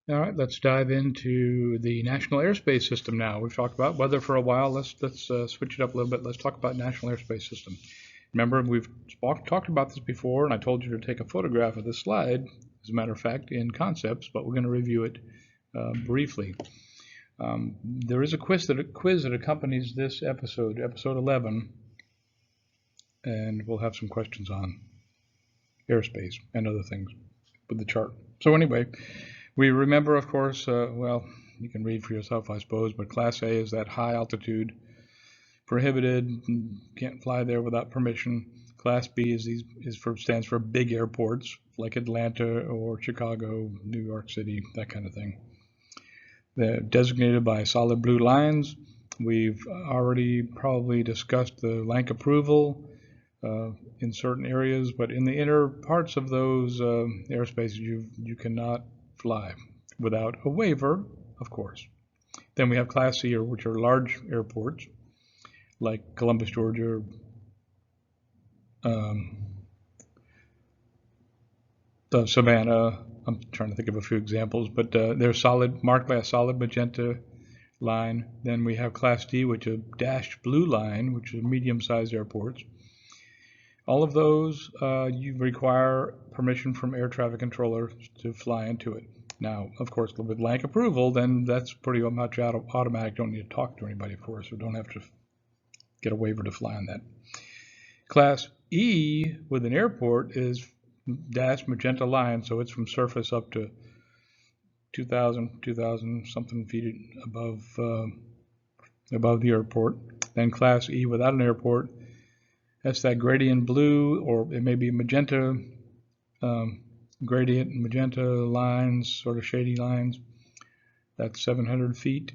All right, let's dive into the National Airspace System now. We've talked about weather for a while. Let's switch it up a little bit. Let's talk about National Airspace System. Remember, we've talked about this before, and I told you to take a photograph of this slide, as a matter of fact, in concepts, but we're going to review it briefly. There is a quiz that accompanies this episode 11, and we'll have some questions on airspace and other things with the chart. So anyway, we remember, of course, well, you can read for yourself, I suppose, but Class A is that high altitude, prohibited, can't fly there without permission. Class B stands for big airports like Atlanta or Chicago, New York City, that kind of thing. They're designated by solid blue lines. We've already probably discussed the blank approval in certain areas, but in the inner parts of those airspaces, you cannot fly without a waiver, of course. Then we have Class C, which are large airports, like Columbus, Georgia, Savannah. I'm trying to think of a few examples, but they're marked by a solid magenta line. Then we have Class D, which is a dashed blue line, which is medium-sized airports. All of those, you require permission from air traffic controllers to fly into it. Now, of course, with blank approval, then that's pretty much automatic. Don't need to talk to anybody, of course, or don't have to get a waiver to fly on that. Class E with an airport is dashed magenta line, so it's from surface up to 2,000 something feet above the airport. Then Class E without an airport, that's that gradient blue, or it may be magenta, gradient magenta lines, sort of shady lines. That's 700 feet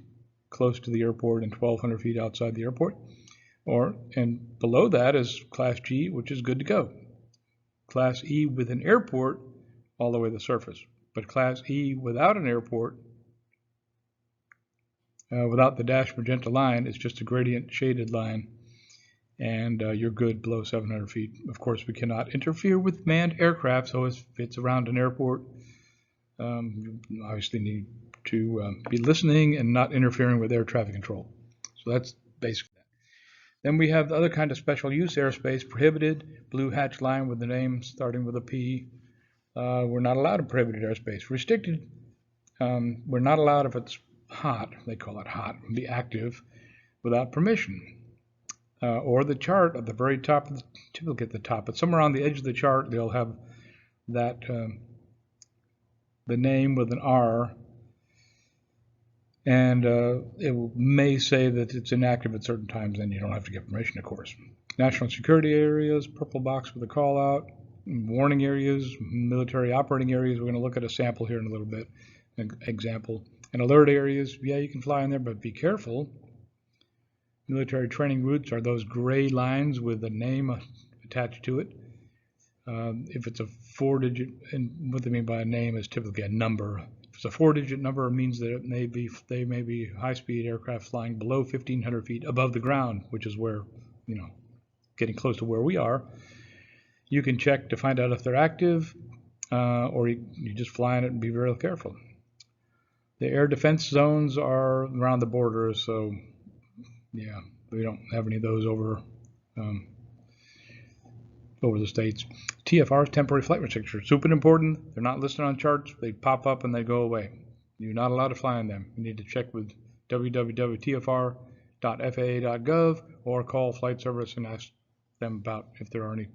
close to the airport and 1,200 feet outside the airport. And below that is Class G, which is good to go. Class E with an airport all the way to the surface. But Class E without an airport, without the dashed magenta line, it's just a gradient shaded line, and you're good below 700 feet. Of course, we cannot interfere with manned aircraft, so if it's around an airport, you obviously need to be listening and not interfering with air traffic control. So that's basically that. Then we have the other kind of special use airspace, prohibited, blue hatch line with the name starting with a P. We're not allowed in prohibited airspace. Restricted, we're not allowed if it's hot, they call it hot, be active without permission. Or the chart at the very top, typically at the top, but somewhere on the edge of the chart, they'll have that, the name with an R, and it may say that it's inactive at certain times, and you don't have to get permission, of course. National security areas, purple box with a call out. Warning areas, military operating areas. We're going to look at a sample here in a little bit, an example. And alert areas, yeah, you can fly in there, but be careful. Military training routes are those gray lines with a name attached to it. If it's a 4-digit, and what they mean by a name is typically a number. If it's a 4-digit number, it means that they may be high-speed aircraft flying below 1,500 feet above the ground, which is where, getting close to where we are. You can check to find out if they're active, or you just fly in it and be very careful. The air defense zones are around the borders, so yeah, we don't have any of those over the states. TFRs, temporary flight restrictions, super important. They're not listed on charts. They pop up and they go away. You're not allowed to fly on them. You need to check with www.tfr.faa.gov or call flight service and ask them about if there are any.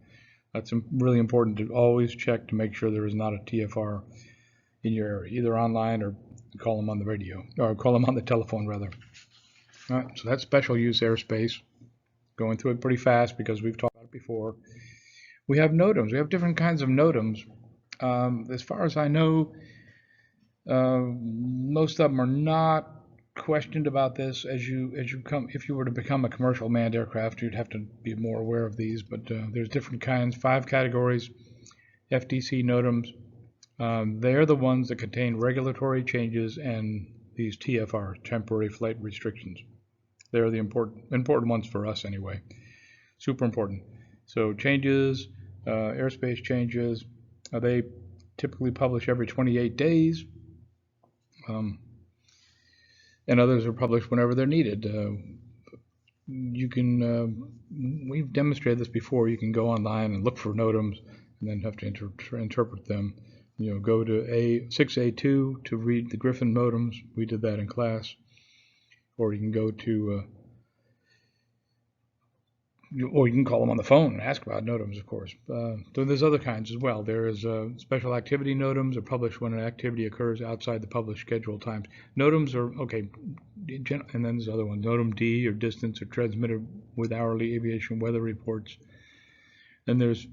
That's really important to always check to make sure there is not a TFR in your area, either online or call them on the radio, or call them on the telephone rather. All right, so that's special use airspace. Going through it pretty fast because we've talked about it before. We have Nodems. We have different kinds of Nodems. As far as I know, most of them are not questioned about this. If you were to become a commercial manned aircraft, you'd have to be more aware of these. But there's different kinds, 5 categories. FTC Nodems. They're the ones that contain regulatory changes and these TFR, temporary flight restrictions. They're the important ones for us anyway. Super important. So changes, airspace changes, they typically publish every 28 days. and others are published whenever they're needed. You can, we've demonstrated this before, you can go online and look for Nodems and then have to interpret them. You know, go to 6A2 to read the Griffin modems. We did that in class. Or you can go to, or you can call them on the phone and ask about Nodems, of course. So there's other kinds as well. There is special activity Nodems are published when an activity occurs outside the published scheduled times. Nodems are, okay, and then there's other ones. Nodem D, or distance, are transmitted with hourly aviation weather reports. Then there's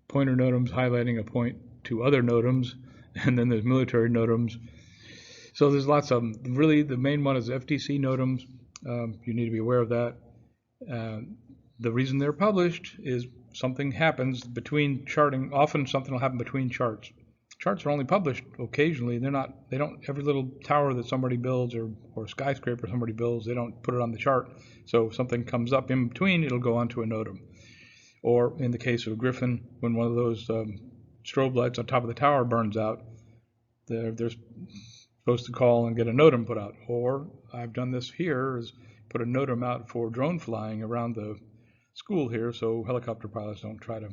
pointer Nodems highlighting a point to other Nodems, and then there's military Nodems. So there's lots of them. Really, the main one is FTC Nodems. You need to be aware of that. The reason they're published is something happens between charting. Often something will happen between charts. Charts are only published occasionally. They don't, every little tower that somebody builds or skyscraper somebody builds, they don't put it on the chart. So if something comes up in between, it'll go onto a Nodem. Or in the case of Griffin, when one of those strobe lights on top of the tower burns out, they're supposed to call and get a Nodem put out. Or I've done this here, is put a Nodem out for drone flying around the school here, so helicopter pilots don't try to,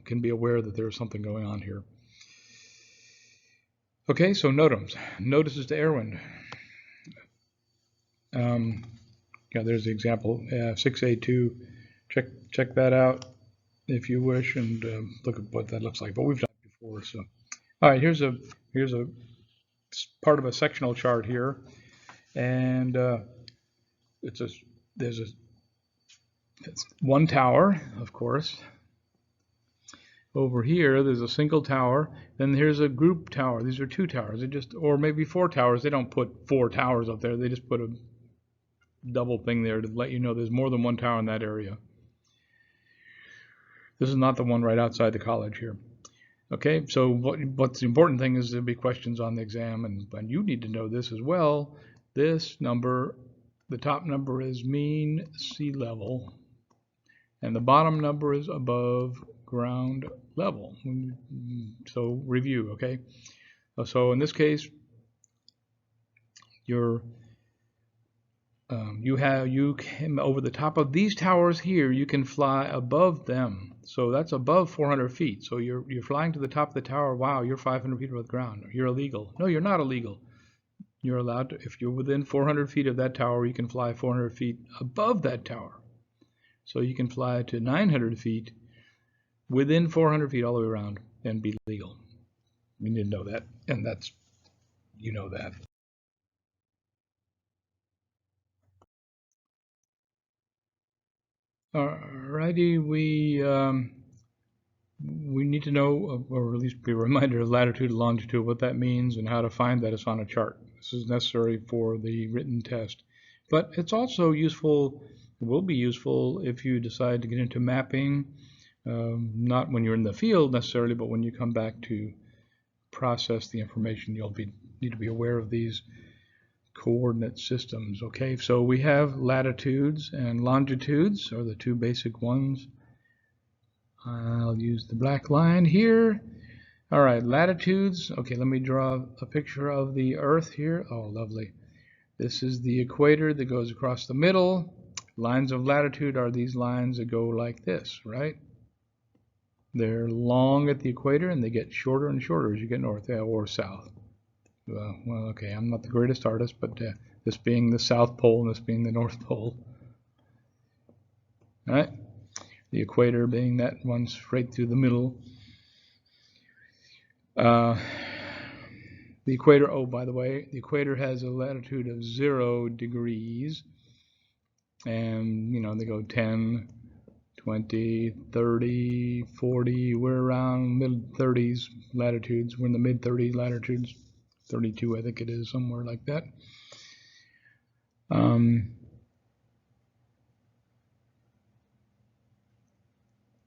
can be aware that there's something going on here. Okay, so Nodems, notices to air wind. Yeah, there's the example, 6A2. Check that out if you wish, and look at what that looks like. But we've done it before. So, all right, here's a part of a sectional chart here, and there's one tower, of course. Over here, there's a single tower. Then here's a group tower. These are two towers. Or maybe four towers. They don't put four towers up there. They just put a double thing there to let you know there's more than one tower in that area. This is not the one right outside the college here. Okay, so what's the important thing is there'll be questions on the exam, and you need to know this as well. This number, the top number is mean sea level, and the bottom number is above ground level. So review, okay? So in this case, you can, over the top of these towers here, you can fly above them. So that's above 400 feet. So you're flying to the top of the tower. Wow, you're 500 feet above the ground. You're illegal. No, you're not illegal. You're allowed to, if you're within 400 feet of that tower, you can fly 400 feet above that tower. So you can fly to 900 feet within 400 feet all the way around and be legal. You didn't know that, and that's, you know that. Alrighty, we need to know, or at least be reminded of latitude and longitude, what that means and how to find that it's on a chart. This is necessary for the written test. But it's also useful, will be useful if you decide to get into mapping, not when you're in the field necessarily, but when you come back to process the information, you'll need to be aware of these coordinate systems. Okay, so we have latitudes and longitudes are the two basic ones. I'll use the black line here. All right, latitudes. Okay, let me draw a picture of the Earth here. Oh, lovely. This is the equator that goes across the middle. Lines of latitude are these lines that go like this, right? They're long at the equator and they get shorter and shorter as you get north or south. Well, okay, I'm not the greatest artist, but this being the South Pole and this being the North Pole. All right, the equator being that one straight through the middle. The equator, oh, by the way, the equator has a latitude of 0 degrees. And, you know, they go 10, 20, 30, 40. We're around mid-30s latitudes. We're in the mid-30s latitudes. 32, I think it is, somewhere like that.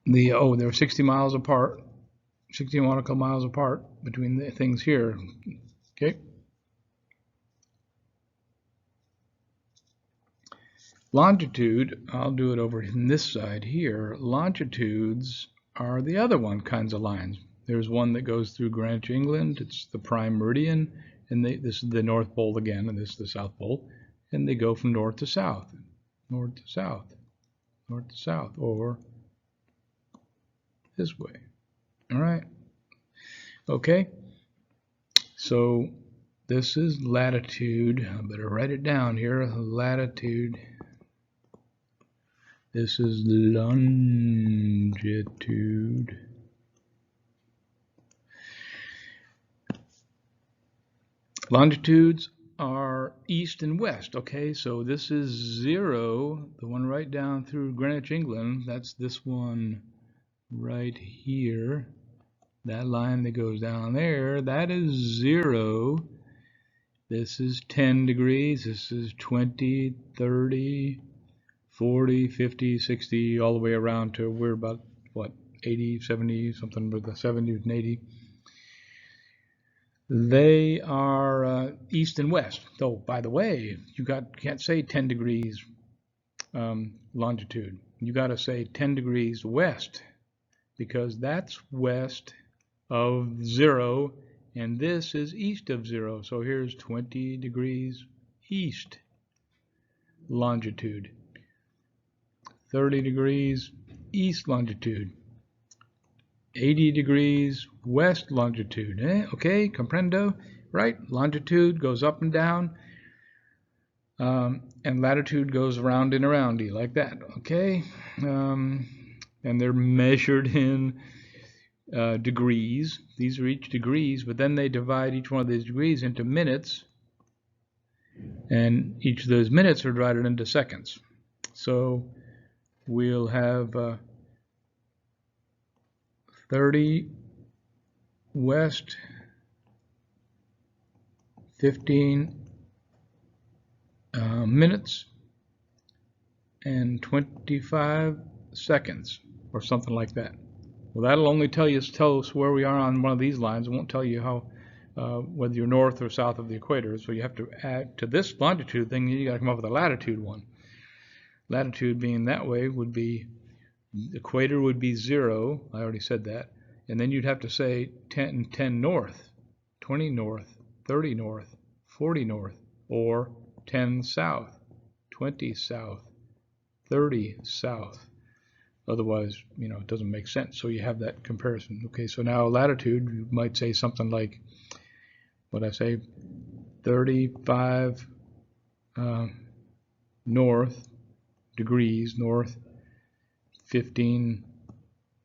They're 60 miles apart, 60 nautical miles apart between the things here. Okay. Longitude, I'll do it over in this side here. Longitudes are the other kinds of lines. There's one that goes through Greenwich, England. It's the prime meridian. and this is the North Pole again, and this is the South Pole, and they go from north to south, north to south, north to south, or this way. All right. Okay. So this is latitude. I better write it down here. Latitude. This is longitude. Longitudes are east and west. Okay, so this is 0, the one right down through Greenwich, England. That's this one right here. That line that goes down there, that is 0. This is 10 degrees. This is 20, 30, 40, 50, 60, all the way around to we're about, what, 80, 70, something with the 70 and 80. They are east and west. Though, by the way, you can't say 10 degrees longitude. You got to say 10 degrees west, because that's west of 0, and this is east of 0. So here's 20 degrees east longitude, 30 degrees east longitude, 80 degrees west longitude. Okay, comprendo, right? Longitude goes up and down, and latitude goes around and aroundy like that. Okay, and they're measured in degrees. These are each degrees, but then they divide each one of these degrees into minutes, and each of those minutes are divided into seconds. So we'll have 30 west, 15 minutes, and 25 seconds, or something like that. Well, that'll only tell us where we are on one of these lines. It won't tell you how whether you're north or south of the equator. So you have to add to this longitude thing. You got to come up with a latitude one. Latitude being that way would be, the equator would be 0. I already said that. And then you'd have to say 10 north, 20 north, 30 north, 40 north, or 10 south, 20 south, 30 south. Otherwise, it doesn't make sense. So you have that comparison. Okay, so now latitude, you might say something like, what I say, 35 north, degrees north, 15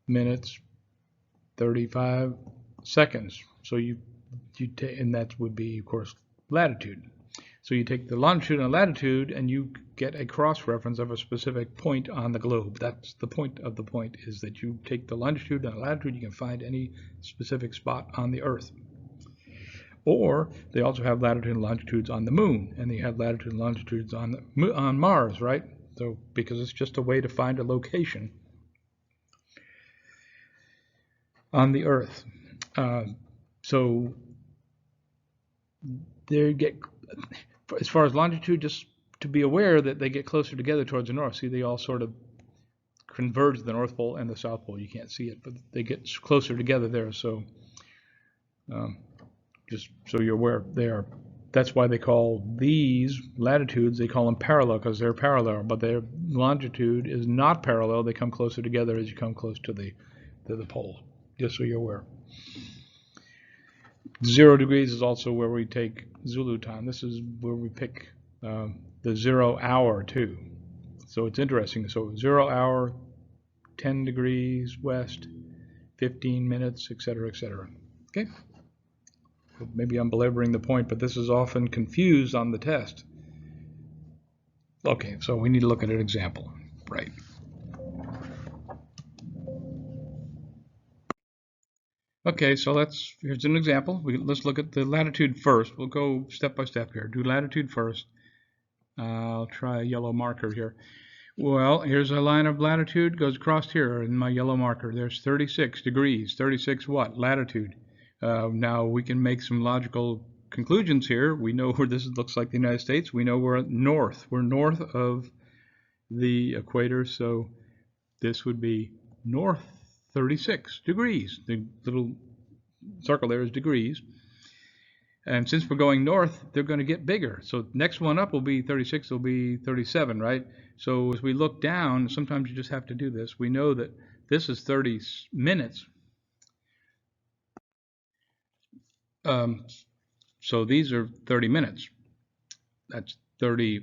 minutes, 35 seconds. So you take, and that would be, of course, latitude. So you take the longitude and latitude, and you get a cross-reference of a specific point on the globe. That's the point of the point, is that you take the longitude and latitude, you can find any specific spot on the Earth. Or they also have latitude and longitudes on the moon, and they have latitude and longitudes on Mars, right? So because it's just a way to find a location on the Earth. So they get, as far as longitude, just to be aware that they get closer together towards the north. See, they all sort of converge the North Pole and the South Pole. You can't see it, but they get closer together there. So just so you're aware, that's why they call these latitudes, they call them parallel, because they're parallel, but their longitude is not parallel. They come closer together as you come close to the pole, just so you're aware. 0 degrees is also where we take Zulu time. This is where we pick the 0 hour too. So it's interesting. So 0 hour, 10 degrees west, 15 minutes, etc., etc. Okay? Maybe I'm belaboring the point, but this is often confused on the test. Okay, so we need to look at an example, right? Okay, so here's an example. Let's look at the latitude first. We'll go step by step here. Do latitude first. I'll try a yellow marker here. Well, here's a line of latitude, goes across here in my yellow marker. There's 36 degrees. 36 what? Latitude. Now we can make some logical conclusions here. We know where this looks like the United States. We know we're north. We're north of the equator, so this would be north 36 degrees. The little circle there is degrees. And since we're going north, they're going to get bigger. So next one up will be 36, will be 37, right? So as we look down, sometimes you just have to do this. We know that this is 30 minutes. So these are 30 minutes. That's 30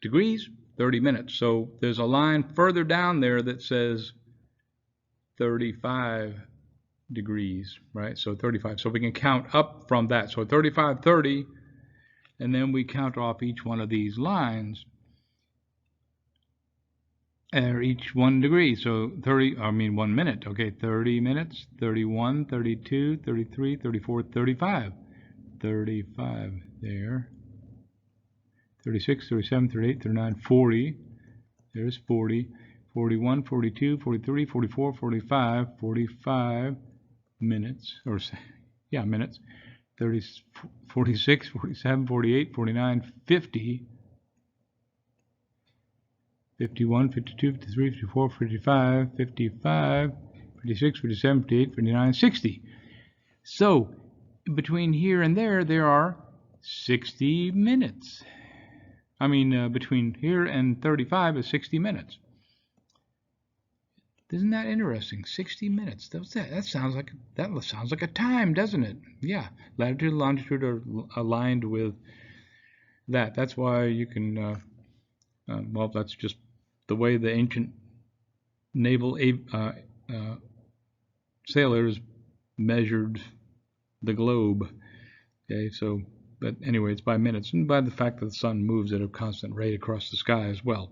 degrees, 30 minutes. So there's a line further down there that says 35 degrees, right? So 35. So we can count up from that. So 35, 30, and then we count off each one of these lines, or each 1 degree. So 1 minute. Okay, 30 minutes, 31, 32, 33, 34, 35. 35 there. 36, 37, 38, 39, 40. There's 40. 41, 42, 43, 44, 45, 45 minutes, or yeah, minutes. 30, 46, 47, 48, 49, 50, 51, 52, 53, 54, 55, 55, 56, 57, 58, 59, 60. So between here and there are 60 minutes. Between here and 35 is 60 minutes. Isn't that interesting? 60 minutes. That sounds like a time, doesn't it? Yeah, latitude and longitude are aligned with that. That's why you can. Well, that's just the way the ancient naval sailors measured the globe. Okay, so. But anyway, it's by minutes and by the fact that the sun moves at a constant rate across the sky as well.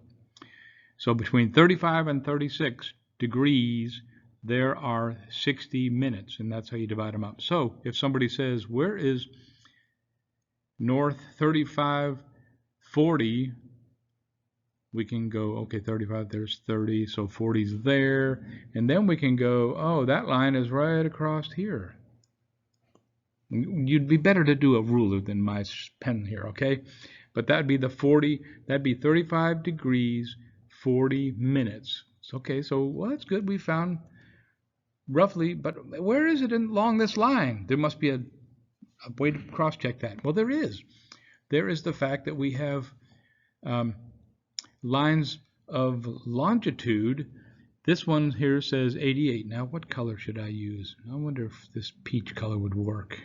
So between 35 and 36 degrees, there are 60 minutes, and that's how you divide them up. So if somebody says, where is north 35, 40, we can go, okay, 35, there's 30, so 40's there, and then we can go, oh, that line is right across here. You'd be better to do a ruler than my pen here, okay? But that'd be the 40, that'd be 35 degrees, 40 minutes. Okay, so well, that's good. We found roughly, but where is it along this line? There must be a way to cross-check that. Well, there is. There is the fact that we have lines of longitude. This one here says 88. Now, what color should I use? I wonder if this peach color would work.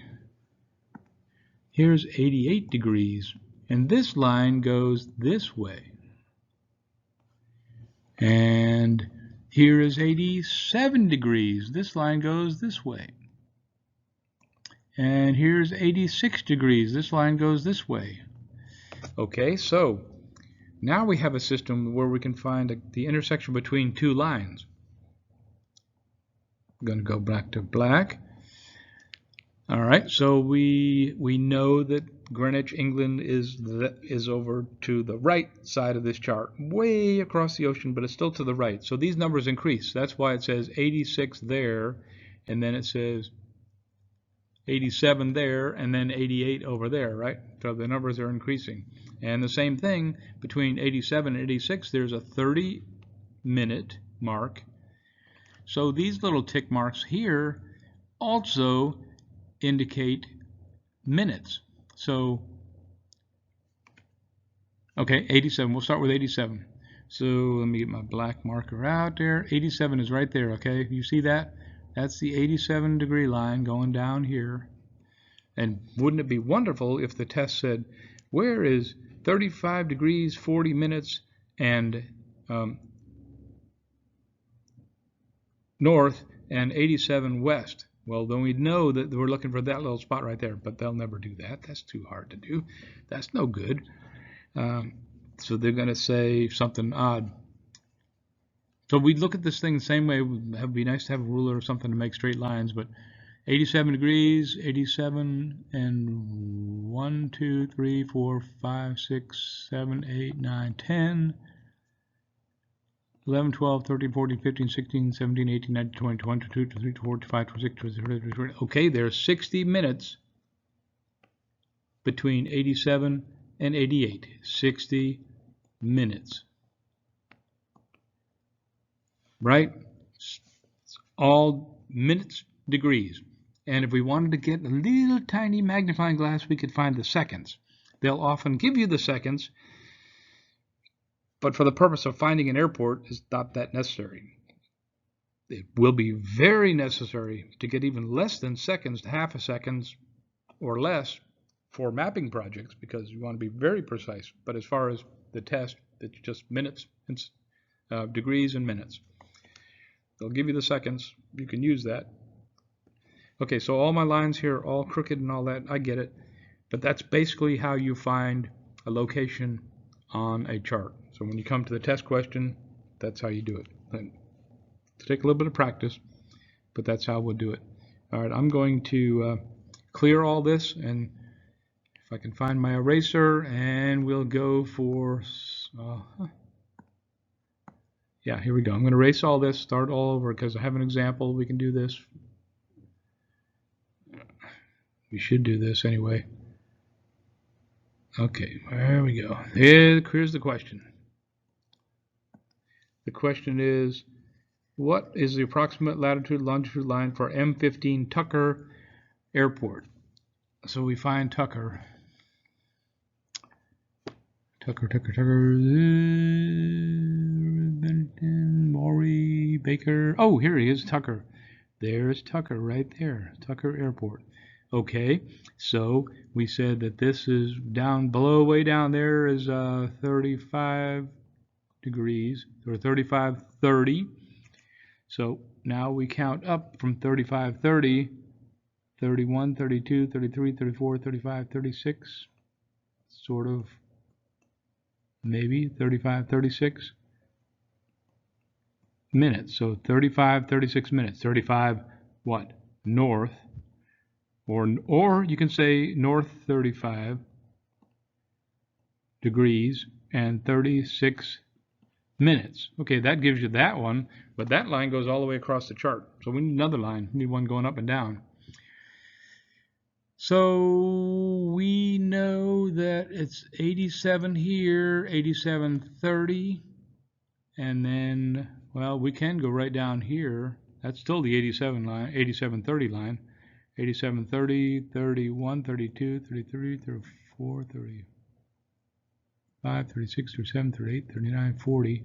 Here's 88 degrees, and this line goes this way. And here is 87 degrees. This line goes this way. And here's 86 degrees. This line goes this way. Okay, so now we have a system where we can find the intersection between two lines. I'm going to go back to black. All right, so we know that Greenwich, England is over to the right side of this chart, way across the ocean, but it's still to the right. So these numbers increase. That's why it says 86 there, and then it says 87 there, and then 88 over there, right? So the numbers are increasing. And the same thing between 87 and 86, there's a 30-minute mark. So these little tick marks here also indicate minutes. So, okay, 87. We'll start with 87. So let me get my black marker out there. 87 is right there, okay? You see that? That's the 87 degree line going down here. And wouldn't it be wonderful if the test said, where is 35 degrees, 40 minutes, and north, and 87 west? Well, then we'd know that we're looking for that little spot right there, but they'll never do that. That's too hard to do. That's no good. So they're going to say something odd. So we look at this thing the same way. It would be nice to have a ruler or something to make straight lines, but 87 degrees, 87, and 1, 2, 3, 4, 5, 6, 7, 8, 9, 10, 11, 12, 13, 14, 15, 16, 17, 18, 19, 20, 21, 22, 23, 24, 25, 26, 27, 28, 29. Okay, there's 60 minutes between 87 and 88. 60 minutes. Right? It's all minutes, degrees. And if we wanted to get a little tiny magnifying glass, we could find the seconds. They'll often give you the seconds, but for the purpose of finding an airport, it's not that necessary. It will be very necessary to get even less than seconds, half a second or less for mapping projects, because you want to be very precise. But as far as the test, it's just minutes, degrees and minutes. They'll give you the seconds. You can use that. Okay, so all my lines here are all crooked and all that. I get it. But that's basically how you find a location on a chart. So when you come to the test question, that's how you do it. And it'll take a little bit of practice, but that's how we'll do it. All right, I'm going to clear all this, and if I can find my eraser, and we'll go for, yeah, here we go. I'm going to erase all this, start all over, because I have an example. We can do this. We should do this anyway. Okay, there we go. Here's the question. The question is, what is the approximate latitude longitude line for M15 Tucker Airport? So we find Tucker. Maury, Baker. Oh, here he is, Tucker. There's Tucker right there, Tucker Airport. Okay, so we said that this is down below, way down there is 35 degrees, or 35:30. So now we count up from 35:30, 31, 32, 33, 34, 35, 36, sort of, maybe 35, 36 minutes. So 35, 36 minutes. 35 what? North. Or you can say north 35 degrees and 36 minutes. Okay, that gives you that one, but that line goes all the way across the chart. So we need another line. We need one going up and down. So we know that it's 87 here, 87:30, and then, well, we can go right down here. That's still the 87 line, 87:30 line. 87:30, 31, 32, 33, 34, 35, 36, 37, 38, 39, 40,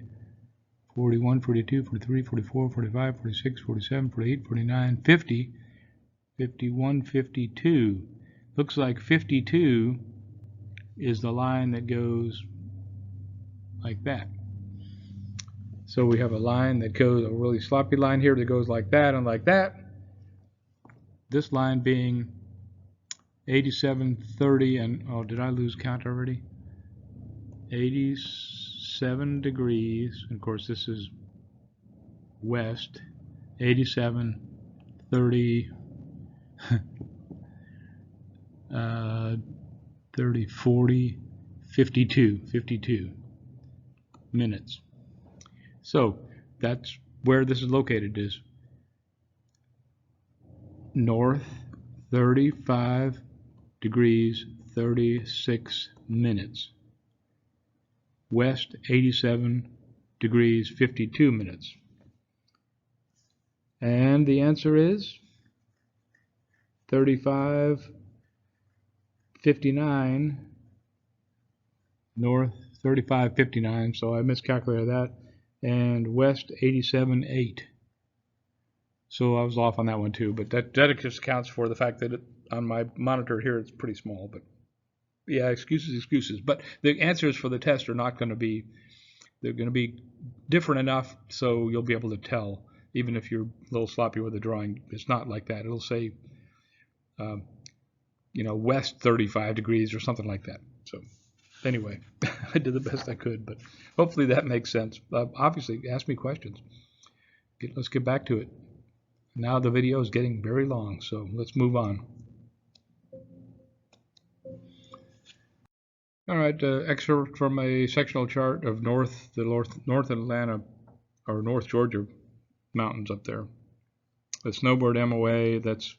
41, 42, 43, 44, 45, 46, 47, 48, 49, 50, 51, 52. Looks like 52 is the line that goes like that. So we have a line that goes, a really sloppy line here that goes like that and like that. This line being 87:30, and oh, did I lose count already? 87 degrees, and of course this is west. 87, 30, 30, 40, 52 minutes. So that's where this is located, is north 35 degrees 36 minutes, west 87 degrees 52 minutes. And the answer is 35:59 north, 35:59, so I miscalculated that, and west 87:8. So I was off on that one too, but that just accounts for the fact that on my monitor here it's pretty small. But yeah, excuses. But the answers for the test are not going to be, they're going to be different enough so you'll be able to tell, even if you're a little sloppy with the drawing. It's not like that. It'll say, west 35 degrees or something like that. So anyway, I did the best I could, but hopefully that makes sense. Obviously, ask me questions. Let's get back to it. Now the video is getting very long, so let's move on. All right, excerpt from a sectional chart of North Atlanta, or North Georgia mountains up there. The snowboard MOA, that's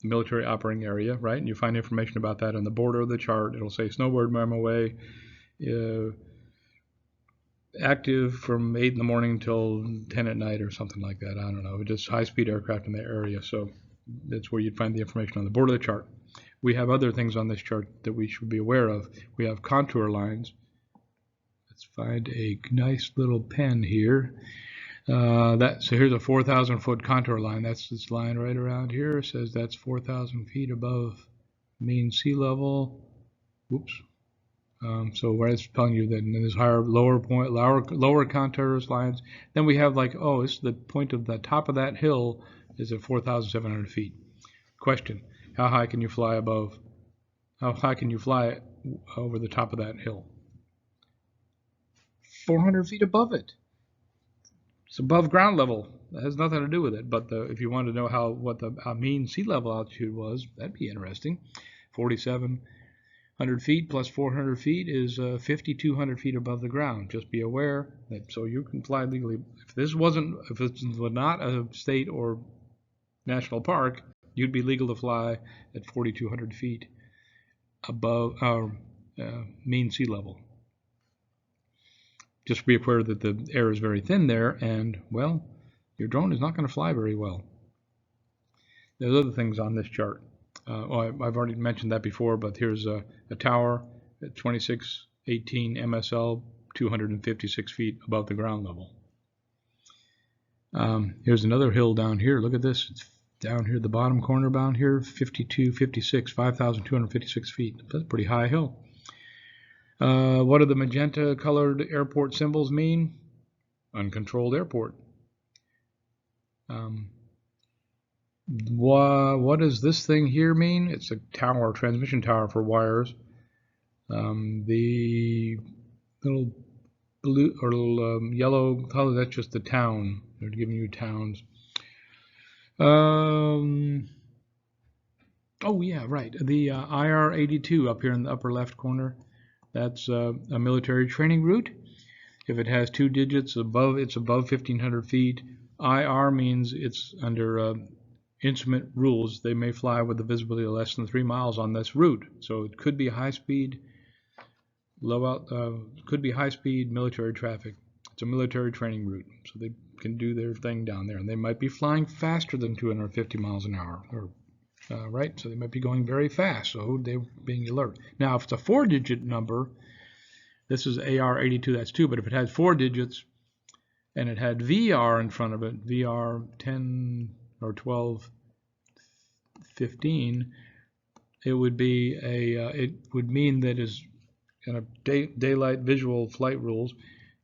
the military operating area, right? And you find information about that on the border of the chart. It'll say snowboard MOA, active from 8 in the morning till 10 at night or something like that. I don't know. Just high-speed aircraft in that area. So That's where you'd find the information on the board of the chart. We have other things on this chart that we should be aware of. We have contour lines. Let's find a nice little pen here. So here's a 4,000 foot contour line. That's this line right around here. It says that's 4,000 feet above mean sea level. Whoops. So where it's telling you that there's lower contours lines. Then we have like, oh, it's the point of the top of that hill is at 4,700 feet. Question: how high can you fly above? How high can you fly over the top of that hill? 400 feet above it. It's above ground level. That has nothing to do with it. But if you want to know what the mean sea level altitude was, that'd be interesting. 4,700 feet plus 400 feet is 5,200 feet above the ground. Just be aware that so you can fly legally. If this was not a state or national park, you'd be legal to fly at 4,200 feet above mean sea level. Just be aware that the air is very thin there, and, well, your drone is not going to fly very well. There's other things on this chart. I've already mentioned that before, but here's a tower at 2618 MSL, 256 feet above the ground level. Here's another hill down here. Look at this. It's down here, the bottom corner down here, 5,256 feet. That's a pretty high hill. What do the magenta colored airport symbols mean? Uncontrolled airport. What does this thing here mean? It's a tower, transmission tower for wires. The little blue or little yellow color, that's just the town. They're giving you towns. Oh yeah, right. The IR-82 up here in the upper left corner. That's a military training route. If it has 2 digits above, it's above 1,500 feet. IR means it's under instrument rules. They may fly with a visibility of less than 3 miles on this route. So it could be high speed, could be high speed military traffic. It's a military training route, so they can do their thing down there. And they might be flying faster than 250 miles an hour, right? So they might be going very fast, so they're being alert. Now, if it's a 4-digit number, this is AR-82, that's 2, but if it has 4 digits and it had VR in front of it, VR 10 or 12, 15, it would be it would mean that is in a daylight visual flight rules,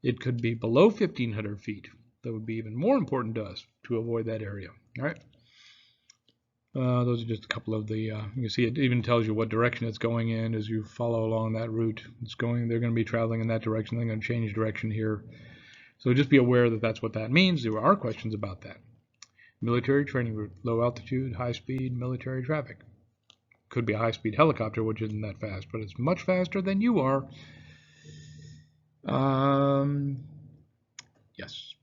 it could be below 1,500 feet. That would be even more important to us to avoid that area. All right. Those are just a couple of the, you can see it even tells you what direction it's going in as you follow along that route. They're going to be traveling in that direction. They're going to change direction here. So just be aware that that's what that means. There are questions about that. Military training route, low altitude, high speed, military traffic. Could be a high speed helicopter, which isn't that fast, but it's much faster than you are. Yes,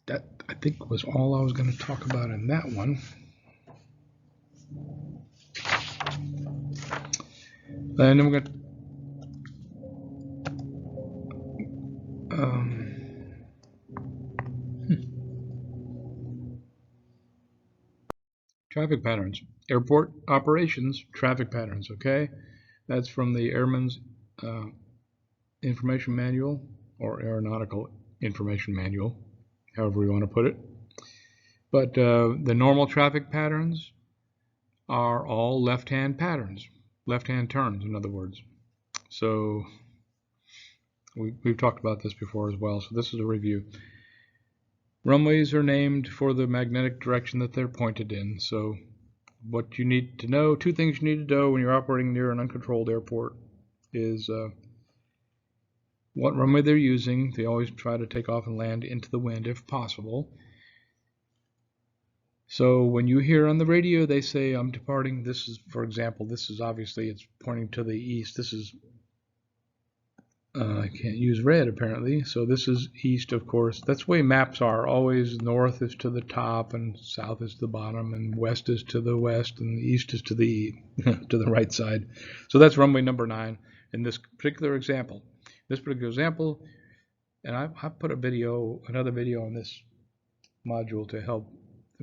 that I think was all I was going to talk about in that one. And then we're going to traffic patterns, airport operations, traffic patterns. Okay, that's from the Airman's Information Manual or Aeronautical Information Manual, however you want to put it. But the normal traffic patterns are all left-hand patterns, left-hand turns, in other words. So we've talked about this before as well, so this is a review. Runways are named for the magnetic direction that they're pointed in. So what you need to know, 2 things you need to know when you're operating near an uncontrolled airport is what runway they're using. They always try to take off and land into the wind if possible. So when you hear on the radio they say I'm departing, this is, for example, this is obviously it's pointing to the east. This is I can't use red apparently, so this is east, of course. That's the way maps are. Always north is to the top and south is to the bottom and west is to the west and east is to the to the right side. So that's runway number 9 in this particular example. And I put another video on this module to help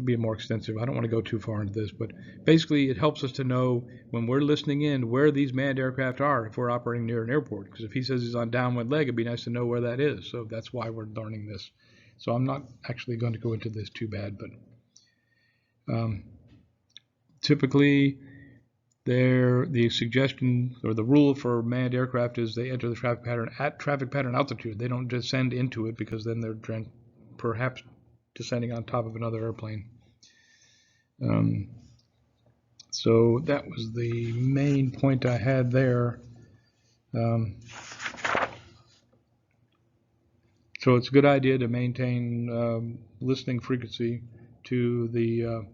be more extensive. I don't want to go too far into this, but basically it helps us to know when we're listening in where these manned aircraft are if we're operating near an airport. Because if he says he's on downwind leg, it'd be nice to know where that is. So that's why we're learning this. So I'm not actually going to go into this too bad, but typically the suggestion or the rule for manned aircraft is they enter the traffic pattern at traffic pattern altitude. They don't descend into it because then they're perhaps descending on top of another airplane. So that was the main point I had there. So it's a good idea to maintain listening frequency to the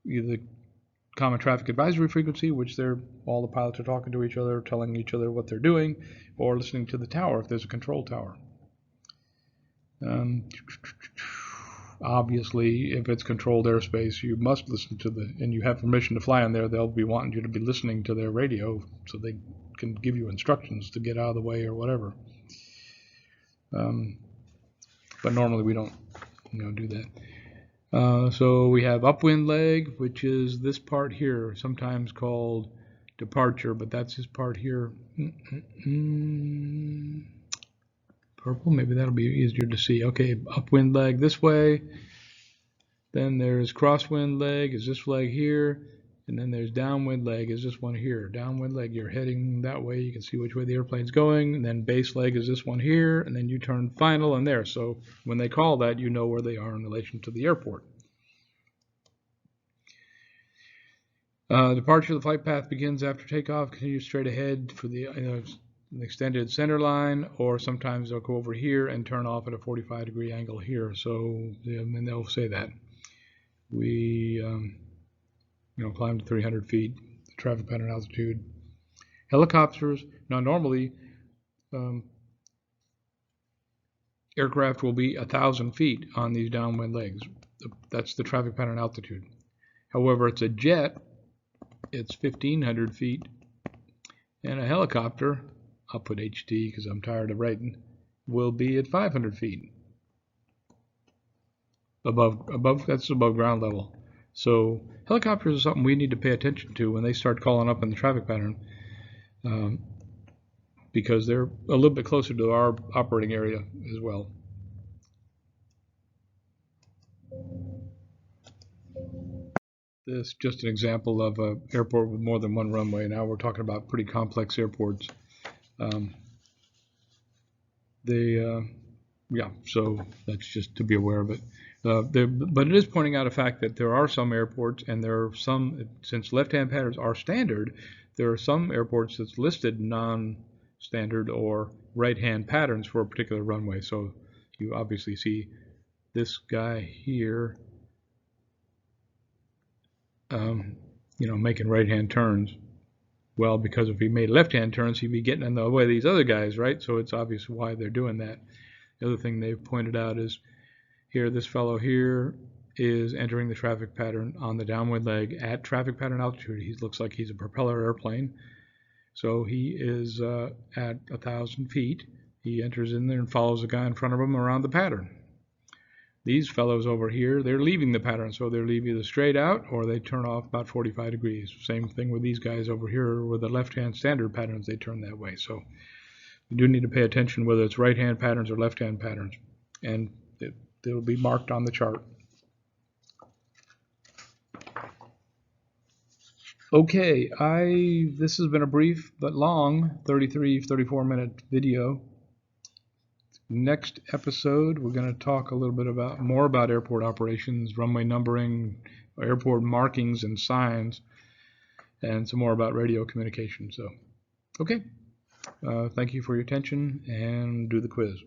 either the common traffic advisory frequency, which all the pilots are talking to each other, telling each other what they're doing, or listening to the tower if there's a control tower. Obviously, if it's controlled airspace, you must listen to and you have permission to fly on there, they'll be wanting you to be listening to their radio so they can give you instructions to get out of the way or whatever. But normally we don't do that. So we have upwind leg, which is this part here, sometimes called departure, but that's this part here. Purple, maybe that'll be easier to see. Okay, upwind leg this way. Then there's crosswind leg, is this leg here. And then there's downwind leg, is this one here. Downwind leg, you're heading that way. You can see which way the airplane's going. And then base leg is this one here. And then you turn final and there. So when they call that, you know where they are in relation to the airport. Departure of the flight path begins after takeoff. Continue straight ahead for the an extended center line, or sometimes they'll go over here and turn off at a 45-degree angle here. So, and they'll say that. We climb to 300 feet, traffic pattern altitude. Helicopters, now normally aircraft will be 1,000 feet on these downwind legs. That's the traffic pattern altitude. However, it's a jet, it's 1,500 feet, and a helicopter, I'll put HT because I'm tired of writing, will be at 500 feet. That's above ground level. So helicopters are something we need to pay attention to when they start calling up in the traffic pattern, because they're a little bit closer to our operating area as well. This is just an example of an airport with more than one runway. Now we're talking about pretty complex airports. So that's just to be aware of it. But it is pointing out a fact that there are some airports, and there are some, since left-hand patterns are standard, there are some airports that's listed non-standard or right-hand patterns for a particular runway. So you obviously see this guy here, making right-hand turns. Well, because if he made left-hand turns, he'd be getting in the way of these other guys, right? So it's obvious why they're doing that. The other thing they've pointed out is here, this fellow here is entering the traffic pattern on the downwind leg at traffic pattern altitude. He looks like he's a propeller airplane. So he is at 1,000 feet. He enters in there and follows the guy in front of him around the pattern. These fellows over here, they're leaving the pattern, so they leave either straight out or they turn off about 45 degrees. Same thing with these guys over here with the left-hand standard patterns, they turn that way. So you do need to pay attention whether it's right-hand patterns or left-hand patterns, and they'll be marked on the chart. Okay, this has been a brief but long 34 minute video. Next episode, we're going to talk a little bit more about airport operations, runway numbering, airport markings and signs, and some more about radio communication. So, okay, thank you for your attention, and do the quiz.